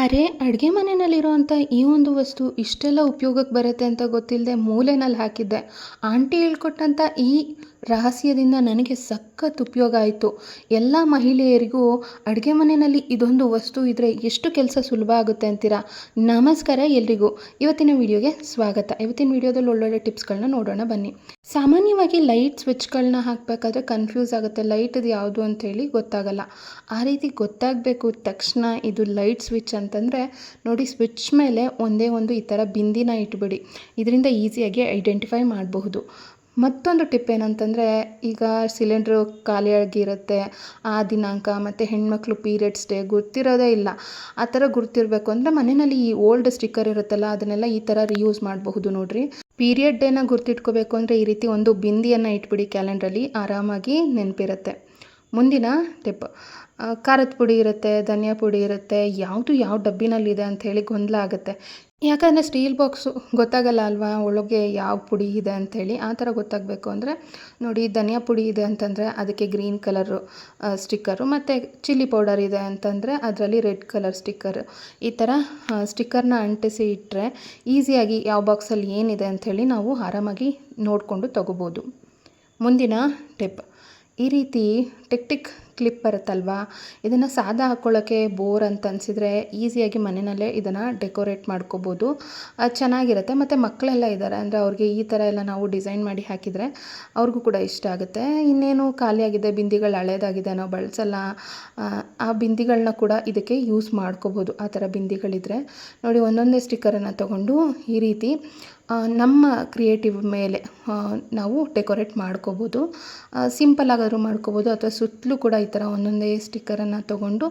ಅರೆ ಅಡುಗೆ ಮನೆಯಲ್ಲಿರುವಂಥ ಈ ಒಂದು ವಸ್ತು ಇಷ್ಟೆಲ್ಲ ಉಪಯೋಗಕ್ಕೆ ಬರುತ್ತೆ ಅಂತ ಗೊತ್ತಿಲ್ಲದೆ ಮೂಲೆಯಲ್ಲಿ ಹಾಕಿದ್ದೆ. ಆಂಟಿ ಹೇಳ್ಕೊಟ್ಟಂಥ ಈ ರಹಸ್ಯದಿಂದ ನನಗೆ ಸಖತ್ ಉಪಯೋಗ ಆಯಿತು. ಎಲ್ಲ ಮಹಿಳೆಯರಿಗೂ ಅಡುಗೆ ಮನೆಯಲ್ಲಿ ಇದೊಂದು ವಸ್ತು ಇದ್ದರೆ ಎಷ್ಟು ಕೆಲಸ ಸುಲಭ ಆಗುತ್ತೆ ಅಂತೀರಾ? ನಮಸ್ಕಾರ ಎಲ್ರಿಗೂ. ಇವತ್ತಿನ ವಿಡಿಯೋಗೆ ಸ್ವಾಗತ. ಇವತ್ತಿನ ವಿಡಿಯೋದಲ್ಲಿ ಒಳ್ಳೊಳ್ಳೆ ಟಿಪ್ಸ್ಗಳನ್ನ ನೋಡೋಣ ಬನ್ನಿ. ಸಾಮಾನ್ಯವಾಗಿ ಲೈಟ್ ಸ್ವಿಚ್ಗಳನ್ನ ಹಾಕಬೇಕಾದ್ರೆ ಕನ್ಫ್ಯೂಸ್ ಆಗುತ್ತೆ. ಲೈಟದು ಯಾವುದು ಅಂಥೇಳಿ ಗೊತ್ತಾಗಲ್ಲ. ಆ ರೀತಿ ಗೊತ್ತಾಗಬೇಕು ತಕ್ಷಣ ಇದು ಲೈಟ್ ಸ್ವಿಚ್ ಅಂತಂದರೆ ನೋಡಿ, ಸ್ವಿಚ್ ಮೇಲೆ ಒಂದೇ ಒಂದು ಈ ಥರ ಬಿಂದಿನ ಇಟ್ಬಿಡಿ. ಇದರಿಂದ ಈಸಿಯಾಗಿ ಐಡೆಂಟಿಫೈ ಮಾಡಬಹುದು. ಮತ್ತೊಂದು ಟಿಪ್ ಏನಂತಂದರೆ, ಈಗ ಸಿಲಿಂಡ್ರು ಖಾಲಿಯಾಗಿರುತ್ತೆ, ಆ ದಿನಾಂಕ ಮತ್ತು ಹೆಣ್ಮಕ್ಳು ಪೀರಿಯಡ್ಸ್ ಡೇ ಗುರ್ತಿರೋದೇ ಇಲ್ಲ. ಆ ಥರ ಗುರ್ತಿರಬೇಕು ಅಂದರೆ ಮನೆಯಲ್ಲಿ ಈ ಓಲ್ಡ್ ಸ್ಟಿಕ್ಕರ್ ಇರುತ್ತಲ್ಲ, ಅದನ್ನೆಲ್ಲ ಈ ಥರ ರಿಯೂಸ್ ಮಾಡಬಹುದು ನೋಡಿರಿ. ಪೀರಿಯಡ್ ಡೇನ ಗುರ್ತಿಟ್ಕೋಬೇಕು ಅಂದರೆ ಈ ರೀತಿ ಒಂದು ಬಿಂದಿಯನ್ನು ಇಟ್ಬಿಡಿ ಕ್ಯಾಲೆಂಡ್ರಲ್ಲಿ, ಆರಾಮಾಗಿ ನೆನಪಿರುತ್ತೆ. ಮುಂದಿನ ಟಿಪ್, ಖಾರದ ಪುಡಿ ಇರುತ್ತೆ, ಧನಿಯಾ ಪುಡಿ ಇರುತ್ತೆ, ಯಾವುದು ಯಾವ ಡಬ್ಬಿನಲ್ಲಿದೆ ಅಂಥೇಳಿ ಗೊಂದಲ ಆಗುತ್ತೆ. ಯಾಕಂದರೆ ಸ್ಟೀಲ್ ಬಾಕ್ಸು ಗೊತ್ತಾಗಲ್ಲ ಅಲ್ವಾ ಒಳಗೆ ಯಾವ ಪುಡಿ ಇದೆ ಅಂಥೇಳಿ. ಆ ಥರ ಗೊತ್ತಾಗಬೇಕು ಅಂದರೆ ನೋಡಿ, ಧನಿಯಾ ಪುಡಿ ಇದೆ ಅಂತಂದರೆ ಅದಕ್ಕೆ ಗ್ರೀನ್ ಕಲರು ಸ್ಟಿಕ್ಕರು, ಮತ್ತು ಚಿಲ್ಲಿ ಪೌಡರ್ ಇದೆ ಅಂತಂದರೆ ಅದರಲ್ಲಿ ರೆಡ್ ಕಲರ್ ಸ್ಟಿಕ್ಕರು. ಈ ಥರ ಸ್ಟಿಕ್ಕರ್ನ ಅಂಟಿಸಿ ಇಟ್ಟರೆ ಈಸಿಯಾಗಿ ಯಾವ ಬಾಕ್ಸಲ್ಲಿ ಏನಿದೆ ಅಂಥೇಳಿ ನಾವು ಆರಾಮಾಗಿ ನೋಡಿಕೊಂಡು ತೊಗೋಬೋದು. ಮುಂದಿನ ಟಿಪ್, ಈ ರೀತಿ ಟಿಕ್ ಕ್ಲಿಪ್ ಬರುತ್ತಲ್ವಾ, ಇದನ್ನು ಸಾದಾ ಹಾಕ್ಕೊಳ್ಳೋಕ್ಕೆ ಬೋರ್ ಅಂತ ಅನಿಸಿದರೆ ಈಸಿಯಾಗಿ ಮನೆಯಲ್ಲೇ ಇದನ್ನು ಡೆಕೋರೇಟ್ ಮಾಡ್ಕೋಬೋದು. ಚೆನ್ನಾಗಿರುತ್ತೆ. ಮತ್ತು ಮಕ್ಕಳೆಲ್ಲ ಇದ್ದಾರೆ ಅಂದರೆ ಅವ್ರಿಗೆ ಈ ಥರ ಎಲ್ಲ ನಾವು ಡಿಸೈನ್ ಮಾಡಿ ಹಾಕಿದರೆ ಅವ್ರಿಗೂ ಕೂಡ ಇಷ್ಟ ಆಗುತ್ತೆ. ಇನ್ನೇನು ಖಾಲಿಯಾಗಿದೆ, ಬಿಂದಿಗಳು ಹಳೇದಾಗಿದೆ, ನಾವು ಬಳಸಲ್ಲ, ಆ ಬಿಂದಿಗಳನ್ನ ಕೂಡ ಇದಕ್ಕೆ ಯೂಸ್ ಮಾಡ್ಕೋಬೋದು. ಆ ಥರ ಬಿಂದಿಗಳಿದ್ರೆ ನೋಡಿ, ಒಂದೊಂದೇ ಸ್ಟಿಕ್ಕರನ್ನು ತೊಗೊಂಡು ಈ ರೀತಿ ನಮ್ಮ ಕ್ರಿಯೇಟಿವ್ ಮೇಲೆ ನಾವು ಡೆಕೋರೇಟ್ ಮಾಡ್ಕೋಬೋದು. ಸಿಂಪಲ್ ಆಗಾದರೂ ಮಾಡ್ಕೋಬೋದು, ಅಥವಾ ಸುತ್ತಲೂ ಕೂಡ ಈ ಥರ ಒಂದೊಂದೇ ಸ್ಟಿಕ್ಕರನ್ನು ತೊಗೊಂಡು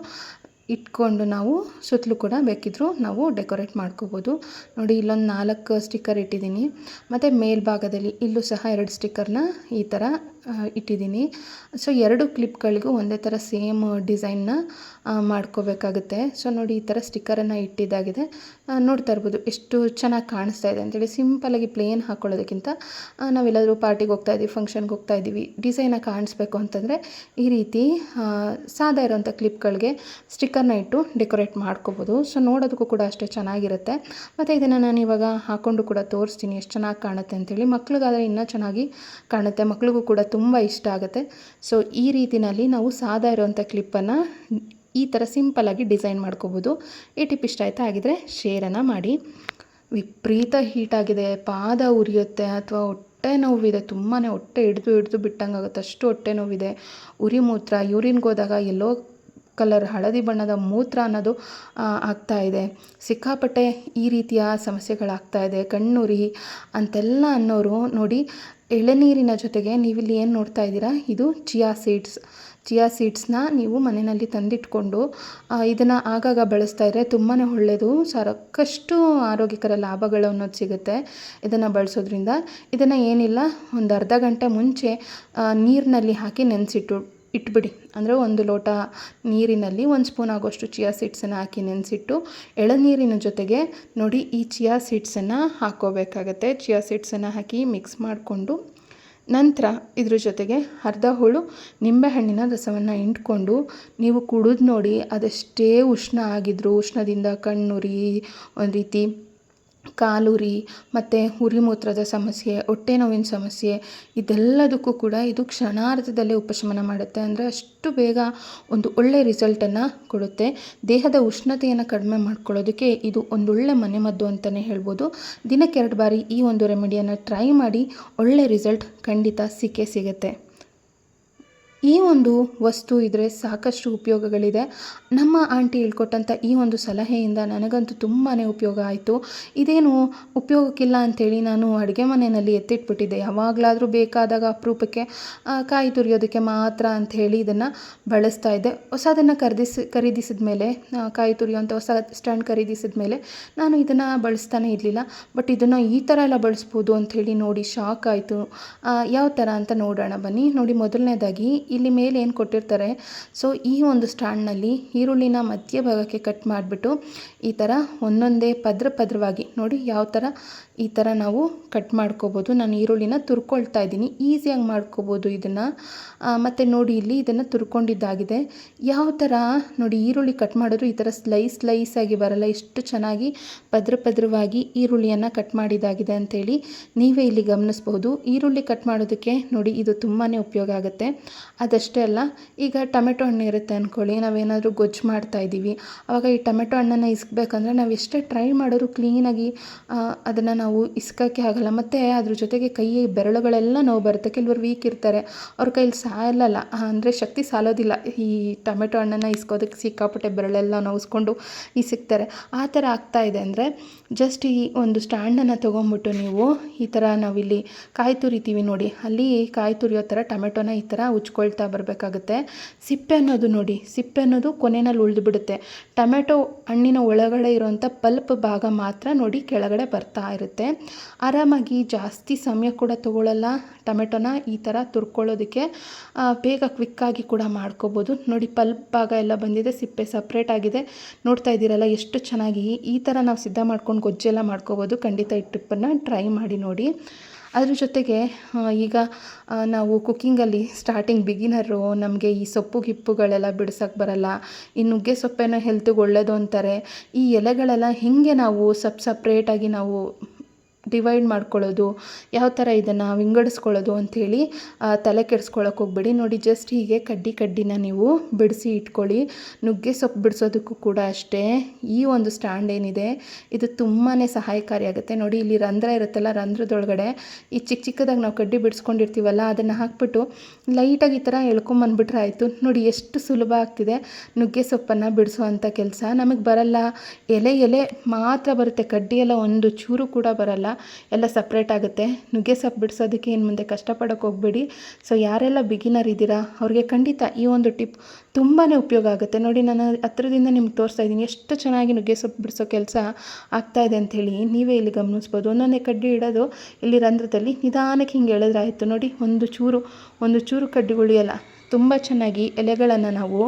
ಇಟ್ಕೊಂಡು ನಾವು ಸುತ್ತಲೂ ಕೂಡ ಬೇಕಿದ್ದರೂ ನಾವು ಡೆಕೋರೇಟ್ ಮಾಡ್ಕೋಬೋದು. ನೋಡಿ, ಇಲ್ಲೊಂದು 4 ಸ್ಟಿಕ್ಕರ್ ಇಟ್ಟಿದ್ದೀನಿ, ಮತ್ತು ಮೇಲ್ಭಾಗದಲ್ಲಿ ಇಲ್ಲೂ ಸಹ 2 ಸ್ಟಿಕ್ಕರ್ನ ಈ ಥರ ಇಟ್ಟಿದ್ದೀನಿ. ಸೊ 2 ಕ್ಲಿಪ್ಗಳಿಗೂ ಒಂದೇ ಥರ ಸೇಮ್ ಡಿಸೈನ್ನ ಮಾಡ್ಕೋಬೇಕಾಗುತ್ತೆ. ಸೊ ನೋಡಿ, ಈ ಥರ ಸ್ಟಿಕ್ಕರನ್ನು ಇಟ್ಟಿದ್ದಾಗಿದೆ. ನೋಡ್ತಾ ಇರ್ಬೋದು ಎಷ್ಟು ಚೆನ್ನಾಗಿ ಕಾಣಿಸ್ತಾ ಇದೆ ಅಂತೇಳಿ. ಸಿಂಪಲಾಗಿ ಪ್ಲೇನ್ ಹಾಕ್ಕೊಳ್ಳೋದಕ್ಕಿಂತ ನಾವೆಲ್ಲಾದರೂ ಪಾರ್ಟಿಗೆ ಹೋಗ್ತಾಯಿದ್ದೀವಿ, ಫಂಕ್ಷನ್ಗೆ ಹೋಗ್ತಾಯಿದ್ದೀವಿ, ಡಿಸೈನಾಗಿ ಕಾಣಿಸ್ಬೇಕು ಅಂತಂದರೆ ಈ ರೀತಿ ಸಾದಾ ಇರೋಂಥ ಕ್ಲಿಪ್ಗಳಿಗೆ ಸ್ಟಿಕ್ಕರ್ನ ಇಟ್ಟು ಡೆಕೋರೇಟ್ ಮಾಡ್ಕೋಬೋದು. ಸೊ ನೋಡೋದಕ್ಕೂ ಕೂಡ ಅಷ್ಟೇ ಚೆನ್ನಾಗಿರುತ್ತೆ. ಮತ್ತು ಇದನ್ನು ನಾನು ಇವಾಗ ಹಾಕ್ಕೊಂಡು ಕೂಡ ತೋರಿಸ್ತೀನಿ ಎಷ್ಟು ಚೆನ್ನಾಗಿ ಕಾಣುತ್ತೆ ಅಂಥೇಳಿ. ಮಕ್ಳಿಗಾದರೆ ಇನ್ನೂ ಚೆನ್ನಾಗಿ ಕಾಣುತ್ತೆ, ಮಕ್ಳಿಗೂ ಕೂಡ ತುಂಬ ಇಷ್ಟ ಆಗುತ್ತೆ. ಸೊ ಈ ರೀತಿಯಲ್ಲಿ ನಾವು ಸಾದಾ ಇರೋವಂಥ ಕ್ಲಿಪ್ಪನ್ನು ಈ ಥರ ಸಿಂಪಲ್ಲಾಗಿ ಡಿಸೈನ್ ಮಾಡ್ಕೋಬೋದು. ಈ ಟಿಪ್ ಇಷ್ಟ ಆಯಿತಾ? ಆಗಿದ್ರೆ ಶೇರನ್ನು ಮಾಡಿ. ವಿಪರೀತ ಹೀಟಾಗಿದೆ, ಪಾದ ಉರಿಯುತ್ತೆ, ಅಥವಾ ಹೊಟ್ಟೆ ನೋವಿದೆ, ತುಂಬಾ ಹೊಟ್ಟೆ ಹಿಡಿದು ಬಿಟ್ಟಂಗೆ ಆಗುತ್ತೆ, ಅಷ್ಟು ಹೊಟ್ಟೆ ನೋವಿದೆ, ಉರಿ ಮೂತ್ರ, ಯೂರಿನ್ಗೆ ಹೋದಾಗ ಎಲ್ಲೋ ಕಲರ್ ಹಳದಿ ಬಣ್ಣದ ಮೂತ್ರ ಅನ್ನೋದು ಆಗ್ತಾಯಿದೆ, ಸಿಕ್ಕಾಪಟ್ಟೆ ಈ ರೀತಿಯ ಸಮಸ್ಯೆಗಳಾಗ್ತಾಯಿದೆ, ಕಣ್ಣುರಿ ಅಂತೆಲ್ಲ ಅನ್ನೋರು ನೋಡಿ, ಎಳೆನೀರಿನ ಜೊತೆಗೆ ನೀವಿಲ್ಲಿ ಏನು ನೋಡ್ತಾ ಇದ್ದೀರಾ, ಇದು ಚಿಯಾ ಸೀಡ್ಸ್ನ ನೀವು ಮನೆಯಲ್ಲಿ ತಂದಿಟ್ಕೊಂಡು ಇದನ್ನು ಆಗಾಗ ಬಳಸ್ತಾ ಇದ್ದರೆ ತುಂಬಾ ಒಳ್ಳೆಯದು. ಸಾಕಷ್ಟು ಆರೋಗ್ಯಕರ ಲಾಭಗಳು ಅನ್ನೋದು ಸಿಗುತ್ತೆ ಇದನ್ನು ಬಳಸೋದ್ರಿಂದ. ಇದನ್ನು ಏನಿಲ್ಲ, ಒಂದು ಅರ್ಧ ಗಂಟೆ ಮುಂಚೆ ನೀರಿನಲ್ಲಿ ಹಾಕಿ ಇಟ್ಬಿಡಿ. ಅಂದರೆ 1 ಲೋಟ ನೀರಿನಲ್ಲಿ 1 ಸ್ಪೂನ್ ಆಗೋಷ್ಟು ಚಿಯಾ ಸೀಡ್ಸನ್ನು ಹಾಕಿ ನೆನೆಸಿಟ್ಟು ಎಳನೀರಿನ ಜೊತೆಗೆ ನೋಡಿ ಈ ಚಿಯಾ ಸೀಡ್ಸನ್ನು ಹಾಕ್ಕೋಬೇಕಾಗತ್ತೆ. ಚಿಯಾ ಸೀಡ್ಸನ್ನು ಹಾಕಿ ಮಿಕ್ಸ್ ಮಾಡಿಕೊಂಡು ನಂತರ ಇದ್ರ ಜೊತೆಗೆ ಅರ್ಧ ಹೋಳು ನಿಂಬೆಹಣ್ಣಿನ ರಸವನ್ನು ಹಿಂಡ್ಕೊಂಡು ನೀವು ಕುಡಿದು ನೋಡಿ. ಅದೆಷ್ಟೇ ಉಷ್ಣ ಆಗಿದ್ರೂ, ಉಷ್ಣದಿಂದ ಕಣ್ಣುರಿ, ಒಂದು ರೀತಿ ಕಾಲುರಿ, ಮತ್ತು ಉರಿ ಮೂತ್ರದ ಸಮಸ್ಯೆ, ಹೊಟ್ಟೆ ನೋವಿನ ಸಮಸ್ಯೆ, ಇದೆಲ್ಲದಕ್ಕೂ ಕೂಡ ಇದು ಕ್ಷಣಾರ್ಧದಲ್ಲೇ ಉಪಶಮನ ಮಾಡುತ್ತೆ. ಅಂದರೆ ಅಷ್ಟು ಬೇಗ ಒಂದು ಒಳ್ಳೆಯ ರಿಸಲ್ಟನ್ನು ಕೊಡುತ್ತೆ. ದೇಹದ ಉಷ್ಣತೆಯನ್ನು ಕಡಿಮೆ ಮಾಡ್ಕೊಳ್ಳೋದಕ್ಕೆ ಇದು ಒಂದೊಳ್ಳೆ ಮನೆಮದ್ದು ಅಂತಲೇ ಹೇಳ್ಬೋದು. ದಿನಕ್ಕೆ 2 ಬಾರಿ ಈ ಒಂದು ರೆಮಿಡಿಯನ್ನು ಟ್ರೈ ಮಾಡಿ, ಒಳ್ಳೆ ರಿಸಲ್ಟ್ ಖಂಡಿತ ಸಿಗುತ್ತೆ. ಈ ಒಂದು ವಸ್ತು ಇದ್ದರೆ ಸಾಕಷ್ಟು ಉಪಯೋಗಗಳಿದೆ. ನಮ್ಮ ಆಂಟಿ ಹೇಳ್ಕೊಟ್ಟಂಥ ಈ ಒಂದು ಸಲಹೆಯಿಂದ ನನಗಂತೂ ತುಂಬಾ ಉಪಯೋಗ ಆಯಿತು. ಇದೇನು ಉಪಯೋಗಕ್ಕಿಲ್ಲ ಅಂಥೇಳಿ ನಾನು ಅಡುಗೆ ಮನೆಯಲ್ಲಿ ಎತ್ತಿಟ್ಬಿಟ್ಟಿದ್ದೆ. ಯಾವಾಗಲಾದರೂ ಬೇಕಾದಾಗ ಅಪರೂಪಕ್ಕೆ ಕಾಯಿ ತುರಿಯೋದಕ್ಕೆ ಮಾತ್ರ ಅಂಥೇಳಿ ಇದನ್ನು ಬಳಸ್ತಾ ಇದ್ದೆ. ಹೊಸದನ್ನು ಖರೀದಿಸಿದ ಮೇಲೆ, ಕಾಯಿ ತುರಿಯೋಂಥ ಹೊಸ ಸ್ಟ್ಯಾಂಡ್ ಖರೀದಿಸಿದ ಮೇಲೆ ನಾನು ಇದನ್ನು ಬಳಸ್ತಾನೆ ಇರಲಿಲ್ಲ. ಬಟ್ ಇದನ್ನು ಈ ಥರ ಎಲ್ಲ ಬಳಸ್ಬೋದು ಅಂಥೇಳಿ ನೋಡಿ ಶಾಕ್ ಆಯಿತು. ಯಾವ ಥರ ಅಂತ ನೋಡೋಣ ಬನ್ನಿ. ನೋಡಿ, ಮೊದಲನೇದಾಗಿ ಇಲ್ಲಿ ಮೇಲೆ ಏನು ಕೊಟ್ಟಿರ್ತಾರೆ, ಸೊ ಈ ಒಂದು ಸ್ಟ್ಯಾಂಡ್ನಲ್ಲಿ ಈರುಳ್ಳಿನ ಮಧ್ಯಭಾಗಕ್ಕೆ ಕಟ್ ಮಾಡಿಬಿಟ್ಟು ಈ ಥರ ಒಂದೊಂದೇ ಪದ್ರವಾಗಿ ನೋಡಿ ಯಾವ ಥರ ಈ ಥರ ನಾವು ಕಟ್ ಮಾಡ್ಕೋಬೋದು. ನಾನು ಈರುಳ್ಳಿನ ತುರ್ಕೊಳ್ತಾ ಇದ್ದೀನಿ, ಈಸಿಯಾಗಿ ಮಾಡ್ಕೋಬೋದು ಇದನ್ನು. ಮತ್ತು ನೋಡಿ ಇಲ್ಲಿ ಇದನ್ನು ತುರ್ಕೊಂಡಿದ್ದಾಗಿದೆ. ಯಾವ ಥರ ನೋಡಿ ಈರುಳ್ಳಿ ಕಟ್ ಮಾಡಿದ್ರು ಈ ಥರ ಸ್ಲೈಸ್ ಆಗಿ ಬರಲ್ಲ, ಎಷ್ಟು ಚೆನ್ನಾಗಿ ಪದ್ರವಾಗಿ ಈರುಳ್ಳಿಯನ್ನು ಕಟ್ ಮಾಡಿದ್ದಾಗಿದೆ ಅಂಥೇಳಿ ನೀವೇ ಇಲ್ಲಿ ಗಮನಿಸ್ಬೋದು. ಈರುಳ್ಳಿ ಕಟ್ ಮಾಡೋದಕ್ಕೆ ನೋಡಿ ಇದು ತುಂಬಾ ಉಪಯೋಗ ಆಗುತ್ತೆ. ಅದಷ್ಟೇ ಅಲ್ಲ, ಈಗ ಟೊಮೆಟೊ ಹಣ್ಣು ಇರುತ್ತೆ ಅಂದ್ಕೊಳ್ಳಿ, ನಾವೇನಾದರೂ ಗೊಜ್ಜು ಮಾಡ್ತಾ ಇದ್ದೀವಿ, ಆವಾಗ ಈ ಟೊಮೆಟೊ ಹಣ್ಣನ್ನು ಇಸ್ಕಬೇಕಂದ್ರೆ ನಾವು ಎಷ್ಟೇ ಟ್ರೈ ಮಾಡೋರು ಕ್ಲೀನಾಗಿ ಅದನ್ನು ನಾವು ಇಸ್ಕೋಕ್ಕೆ ಆಗಲ್ಲ. ಮತ್ತು ಅದ್ರ ಜೊತೆಗೆ ಕೈ ಬೆರಳುಗಳೆಲ್ಲ ನೋವು ಬರುತ್ತೆ. ಕೆಲವರು ವೀಕ್ ಇರ್ತಾರೆ, ಅವ್ರ ಕೈಲಿ ಸಾಲಲ್ಲ, ಅಂದರೆ ಶಕ್ತಿ ಸಾಲೋದಿಲ್ಲ ಈ ಟೊಮೆಟೊ ಹಣ್ಣನ್ನು ಇಸ್ಕೋದಕ್ಕೆ. ಸಿಕ್ಕಾಪಟ್ಟೆ ಬೆರಳೆಲ್ಲ ನೋವಿಸ್ಕೊಂಡು ಇಸಿಕ್ತಾರೆ. ಆ ಥರ ಆಗ್ತಾಯಿದೆ ಅಂದರೆ ಜಸ್ಟ್ ಈ ಒಂದು ಸ್ಟ್ಯಾಂಡನ್ನು ತೊಗೊಂಬಿಟ್ಟು ನೀವು ಈ ಥರ ನಾವಿಲ್ಲಿ ಕಾಯಿ ತುರಿತೀವಿ ನೋಡಿ, ಅಲ್ಲಿ ಕಾಯಿ ತುರಿಯೋ ಥರ ಟೊಮೆಟೊನ ಈ ಥರ ಉಜ್ಕೊಳ್ತಾ ಬರಬೇಕಾಗುತ್ತೆ. ಸಿಪ್ಪೆ ಅನ್ನೋದು ನೋಡಿ, ಸಿಪ್ಪೆ ಅನ್ನೋದು ಕೊನೆಯಲ್ಲಿ ಉಳಿದು ಬಿಡುತ್ತೆ. ಟೊಮೆಟೊ ಹಣ್ಣಿನ ಒಳಗಡೆ ಇರೋವಂಥ ಪಲ್ಪ್ ಭಾಗ ಮಾತ್ರ ನೋಡಿ ಕೆಳಗಡೆ ಬರ್ತಾ ಇರುತ್ತೆ. ಆರಾಮಾಗಿ ಜಾಸ್ತಿ ಸಮಯ ಕೂಡ ತೊಗೊಳ್ಳಲ್ಲ ಟೊಮೆಟೊನ ಈ ಥರ ತುರ್ಕೊಳ್ಳೋದಕ್ಕೆ. ಬೇಗ ಕ್ವಿಕ್ಕಾಗಿ ಕೂಡ ಮಾಡ್ಕೋಬೋದು. ನೋಡಿ ಪಲ್ಪ್ ಭಾಗ ಎಲ್ಲ ಬಂದಿದೆ, ಸಿಪ್ಪೆ ಸಪ್ರೇಟ್ ಆಗಿದೆ. ನೋಡ್ತಾ ಇದ್ದೀರಲ್ಲ ಎಷ್ಟು ಚೆನ್ನಾಗಿ. ಈ ಥರ ನಾವು ಸಿದ್ಧ ಮಾಡ್ಕೊಂಡು ಗೊಜ್ಜೆಲ್ಲ ಮಾಡ್ಕೋಬೋದು. ಖಂಡಿತ ಈ ಟಿಪ್ಪನ್ನು ಟ್ರೈ ಮಾಡಿ ನೋಡಿ. ಅದ್ರ ಜೊತೆಗೆ ಈಗ ನಾವು ಕುಕ್ಕಿಂಗಲ್ಲಿ ಸ್ಟಾರ್ಟಿಂಗ್ ಬಿಗಿನರು, ನಮಗೆ ಈ ಸೊಪ್ಪು ಗಿಪ್ಪುಗಳೆಲ್ಲ ಬಿಡ್ಸೋಕ್ಕೆ ಬರಲ್ಲ, ಈ ನುಗ್ಗೆ ಸೊಪ್ಪೇನೋ ಹೆಲ್ತಿಗೆ ಒಳ್ಳೆಯದು ಅಂತಾರೆ. ಈ ಎಲೆಗಳೆಲ್ಲ ಹೇಗೆ ನಾವು ಸಪ್ರೇಟಾಗಿ ನಾವು ಡಿವೈಡ್ ಮಾಡ್ಕೊಳ್ಳೋದು, ಯಾವ ಥರ ಇದನ್ನು ವಿಂಗಡಿಸ್ಕೊಳ್ಳೋದು ಅಂಥೇಳಿ ತಲೆ ಕೆಡಿಸ್ಕೊಳ್ಳೋಕೆ ಹೋಗ್ಬೇಡಿ. ನೋಡಿ ಜಸ್ಟ್ ಹೀಗೆ ಕಡ್ಡಿನ ನೀವು ಬಿಡಿಸಿ ಇಟ್ಕೊಳ್ಳಿ. ನುಗ್ಗೆ ಸೊಪ್ಪು ಬಿಡಿಸೋದಕ್ಕೂ ಕೂಡ ಅಷ್ಟೇ ಈ ಒಂದು ಸ್ಟ್ಯಾಂಡ್ ಏನಿದೆ ಇದು ತುಂಬಾ ಸಹಾಯಕಾರಿಯಾಗುತ್ತೆ. ನೋಡಿ ಇಲ್ಲಿ ರಂಧ್ರ ಇರುತ್ತಲ್ಲ, ರಂಧ್ರದೊಳಗಡೆ ಈ ಚಿಕ್ಕದಾಗಿ ನಾವು ಕಡ್ಡಿ ಬಿಡಿಸ್ಕೊಂಡಿರ್ತೀವಲ್ಲ ಅದನ್ನು ಹಾಕ್ಬಿಟ್ಟು ಲೈಟಾಗಿ ಈ ಥರ ಎಳ್ಕೊಂಬಂದ್ಬಿಟ್ರೆ ಆಯಿತು. ನೋಡಿ ಎಷ್ಟು ಸುಲಭ ಆಗ್ತಿದೆ ನುಗ್ಗೆ ಸೊಪ್ಪನ್ನು ಬಿಡಿಸೋವಂಥ ಕೆಲಸ. ನಮಗೆ ಬರಲ್ಲ, ಎಲೆ ಮಾತ್ರ ಬರುತ್ತೆ, ಕಡ್ಡಿ ಎಲ್ಲ ಒಂದು ಚೂರು ಕೂಡ ಬರಲ್ಲ, ಎಲ್ಲ ಸಪ್ರೇಟ್ ಆಗುತ್ತೆ. ನುಗ್ಗೆ ಸೊಪ್ಪು ಬಿಡಿಸೋದಕ್ಕೆ ಇನ್ನು ಮುಂದೆ ಕಷ್ಟಪಡೋಕ್ಕೆ ಹೋಗಬೇಡಿ. ಸೊ ಯಾರೆಲ್ಲ ಬಿಗಿನರ್ ಇದ್ದೀರಾ ಅವ್ರಿಗೆ ಖಂಡಿತ ಈ ಒಂದು ಟಿಪ್ ತುಂಬಾ ಉಪಯೋಗ ಆಗುತ್ತೆ. ನೋಡಿ ನಾನು ಹತ್ರದಿಂದ ನಿಮ್ಗೆ ತೋರಿಸ್ತಾ ಇದ್ದೀನಿ ಎಷ್ಟು ಚೆನ್ನಾಗಿ ನುಗ್ಗೆ ಸೊಪ್ಪು ಬಿಡಿಸೋ ಕೆಲಸ ಆಗ್ತಾಯಿದೆ ಅಂಥೇಳಿ ನೀವೇ ಇಲ್ಲಿ ಗಮನಿಸ್ಬೋದು. ಒಂದೊಂದೇ ಕಡ್ಡಿ ಇಡೋದು ಇಲ್ಲಿ ರಂಧ್ರದಲ್ಲಿ ನಿಧಾನಕ್ಕೆ ಹಿಂಗೆ ಎಳೆದ್ರೆ ಆಯಿತು. ನೋಡಿ ಒಂದು ಚೂರು ಕಡ್ಡಿ ಉಳಿಯಲ್ಲ. ತುಂಬ ಚೆನ್ನಾಗಿ ಎಲೆಗಳನ್ನು ನಾವು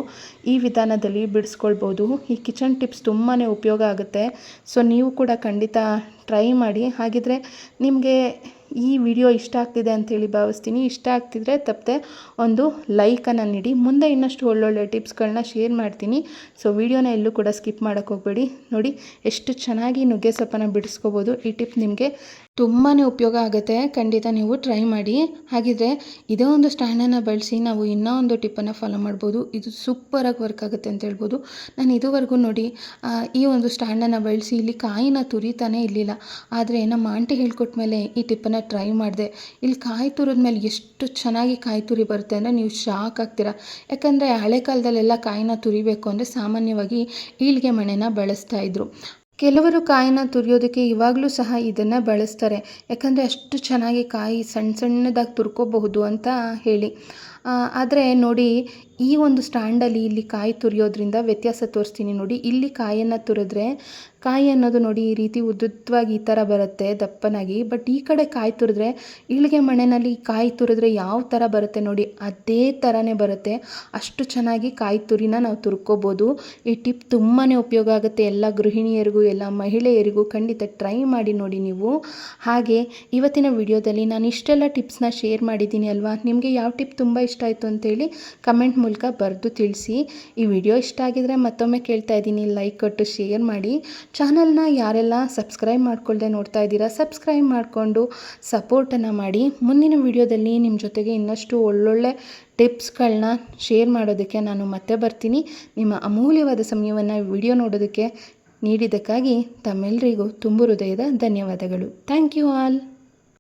ಈ ವಿಧಾನದಲ್ಲಿ ಬಿಡಿಸ್ಕೊಳ್ಬೋದು. ಈ ಕಿಚನ್ ಟಿಪ್ಸ್ ತುಂಬಾ ಉಪಯೋಗ ಆಗುತ್ತೆ. ಸೊ ನೀವು ಕೂಡ ಖಂಡಿತ ಟ್ರೈ ಮಾಡಿ. ಹಾಗಿದ್ರೆ ನಿಮಗೆ ಈ ವಿಡಿಯೋ ಇಷ್ಟ ಆಗ್ತಿದೆ ಅಂಥೇಳಿ ಭಾವಿಸ್ತೀನಿ. ಇಷ್ಟ ಆಗ್ತಿದ್ರೆ ತಪ್ಪದೆ ಒಂದು ಲೈಕನ್ನು ನೀಡಿ. ಮುಂದೆ ಇನ್ನಷ್ಟು ಒಳ್ಳೊಳ್ಳೆ ಟಿಪ್ಸ್ಗಳನ್ನ ಶೇರ್ ಮಾಡ್ತೀನಿ. ಸೊ ವಿಡಿಯೋನ ಎಲ್ಲೂ ಕೂಡ ಸ್ಕಿಪ್ ಮಾಡೋಕ್ಕೆ ಹೋಗಬೇಡಿ. ನೋಡಿ ಎಷ್ಟು ಚೆನ್ನಾಗಿ ನುಗ್ಗೆ ಸೊಪ್ಪನ್ನು ಬಿಡಿಸ್ಕೋಬೋದು. ಈ ಟಿಪ್ ನಿಮಗೆ ತುಂಬಾ ಉಪಯೋಗ ಆಗುತ್ತೆ. ಖಂಡಿತ ನೀವು ಟ್ರೈ ಮಾಡಿ. ಹಾಗಿದ್ರೆ ಇದೇ ಒಂದು ಸ್ಟ್ಯಾಂಡನ್ನು ಬಳಸಿ ನಾವು ಇನ್ನೂ ಒಂದು ಟಿಪ್ಪನ್ನು ಫಾಲೋ ಮಾಡ್ಬೋದು. ಇದು ಸೂಪರಾಗಿ ವರ್ಕ್ ಆಗುತ್ತೆ ಅಂತ ಹೇಳ್ಬೋದು. ನಾನು ಇದುವರೆಗೂ ನೋಡಿ ಈ ಒಂದು ಸ್ಟ್ಯಾಂಡನ್ನು ಬಳಸಿ ಇಲ್ಲಿ ಕಾಯಿನ ತುರಿತಾನೇ ಇರಲಿಲ್ಲ. ಆದರೆ ನಮ್ಮ ಆಂಟಿ ಹೇಳ್ಕೊಟ್ಟ ಮೇಲೆ ಈ ಟಿಪ್ಪನ್ನು ಟ್ರೈ ಮಾಡಿದೆ. ಇಲ್ಲಿ ಕಾಯಿ ತುರಿದ ಮೇಲೆ ಎಷ್ಟು ಚೆನ್ನಾಗಿ ಕಾಯಿ ತುರಿ ಬರುತ್ತೆ ಅಂದರೆ ನೀವು ಶಾಕ್ ಆಗ್ತೀರಾ. ಯಾಕಂದರೆ ಹಳೆ ಕಾಲದಲ್ಲೆಲ್ಲ ಕಾಯಿನ ತುರಿಬೇಕು ಅಂದರೆ ಸಾಮಾನ್ಯವಾಗಿ ಈಳ್ಗೆ ಮಣೆನ ಬಳಸ್ತಾಯಿದ್ರು. ಕೆಲವರು ಕಾಯಿನ ತುರಿಯೋದಕ್ಕೆ ಇವಾಗಲೂ ಸಹ ಇದನ್ನು ಬಳಸ್ತಾರೆ. ಯಾಕಂದರೆ ಅಷ್ಟು ಚೆನ್ನಾಗಿ ಕಾಯಿ ಸಣ್ಣದಾಗಿ ತುರ್ಕೋಬಹುದು ಅಂತ ಹೇಳಿ. ಆದರೆ ನೋಡಿ ಈ ಒಂದು ಸ್ಟ್ಯಾಂಡಲ್ಲಿ ಇಲ್ಲಿ ಕಾಯಿ ತುರಿಯೋದ್ರಿಂದ ವ್ಯತ್ಯಾಸ ತೋರಿಸ್ತೀನಿ ನೋಡಿ. ಇಲ್ಲಿ ಕಾಯನ್ನು ತುರಿದ್ರೆ ಕಾಯಿ ಅನ್ನೋದು ನೋಡಿ ಈ ರೀತಿ ಉದ್ದುದ್ದವಾಗಿ ಈ ಥರ ಬರುತ್ತೆ ದಪ್ಪನಾಗಿ. ಬಟ್ ಈ ಕಡೆ ಕಾಯಿ ತುರಿದ್ರೆ ಈಳ್ಗೆ ಮಣೆನಲ್ಲಿ ಕಾಯಿ ತುರಿದ್ರೆ ಯಾವ ಥರ ಬರುತ್ತೆ ನೋಡಿ ಅದೇ ಥರನೇ ಬರುತ್ತೆ. ಅಷ್ಟು ಚೆನ್ನಾಗಿ ಕಾಯಿ ತುರಿನ ನಾವು ತುರ್ಕೋಬೋದು. ಈ ಟಿಪ್ ತುಂಬಾ ಉಪಯೋಗ ಆಗುತ್ತೆ ಎಲ್ಲ ಗೃಹಿಣಿಯರಿಗೂ, ಎಲ್ಲ ಮಹಿಳೆಯರಿಗೂ. ಖಂಡಿತ ಟ್ರೈ ಮಾಡಿ ನೋಡಿ ನೀವು. ಹಾಗೆ ಇವತ್ತಿನ ವಿಡಿಯೋದಲ್ಲಿ ನಾನು ಇಷ್ಟೆಲ್ಲ ಟಿಪ್ಸ್ನ ಶೇರ್ ಮಾಡಿದ್ದೀನಿ ಅಲ್ವಾ. ನಿಮಗೆ ಯಾವ ಟಿಪ್ ತುಂಬ ಇಷ್ಟ ಆಯಿತು ಅಂತೇಳಿ ಕಮೆಂಟ್ ಮೂಲಕ ಬರೆದು ತಿಳಿಸಿ. ಈ ವಿಡಿಯೋ ಇಷ್ಟ ಆಗಿದ್ರೆ ಮತ್ತೊಮ್ಮೆ ಕೇಳ್ತಾ ಇದ್ದೀನಿ, ಲೈಕ್ ಕೊಟ್ಟು ಶೇರ್ ಮಾಡಿ. ಚಾನಲ್ನ ಯಾರೆಲ್ಲ ಸಬ್ಸ್ಕ್ರೈಬ್ ಮಾಡ್ಕೊಳ್ದೆ ನೋಡ್ತಾ ಇದ್ದೀರಾ ಸಬ್ಸ್ಕ್ರೈಬ್ ಮಾಡಿಕೊಂಡು ಸಪೋರ್ಟನ್ನು ಮಾಡಿ. ಮುಂದಿನ ವಿಡಿಯೋದಲ್ಲಿ ನಿಮ್ಮ ಜೊತೆಗೆ ಇನ್ನಷ್ಟು ಒಳ್ಳೊಳ್ಳೆ ಟಿಪ್ಸ್ಗಳನ್ನ ಶೇರ್ ಮಾಡೋದಕ್ಕೆ ನಾನು ಮತ್ತೆ ಬರ್ತೀನಿ. ನಿಮ್ಮ ಅಮೂಲ್ಯವಾದ ಸಮಯವನ್ನು ವಿಡಿಯೋ ನೋಡೋದಕ್ಕೆ ನೀಡಿದ್ದಕ್ಕಾಗಿ ತಮ್ಮೆಲ್ಲರಿಗೂ ತುಂಬು ಹೃದಯದ ಧನ್ಯವಾದಗಳು. Thank you all.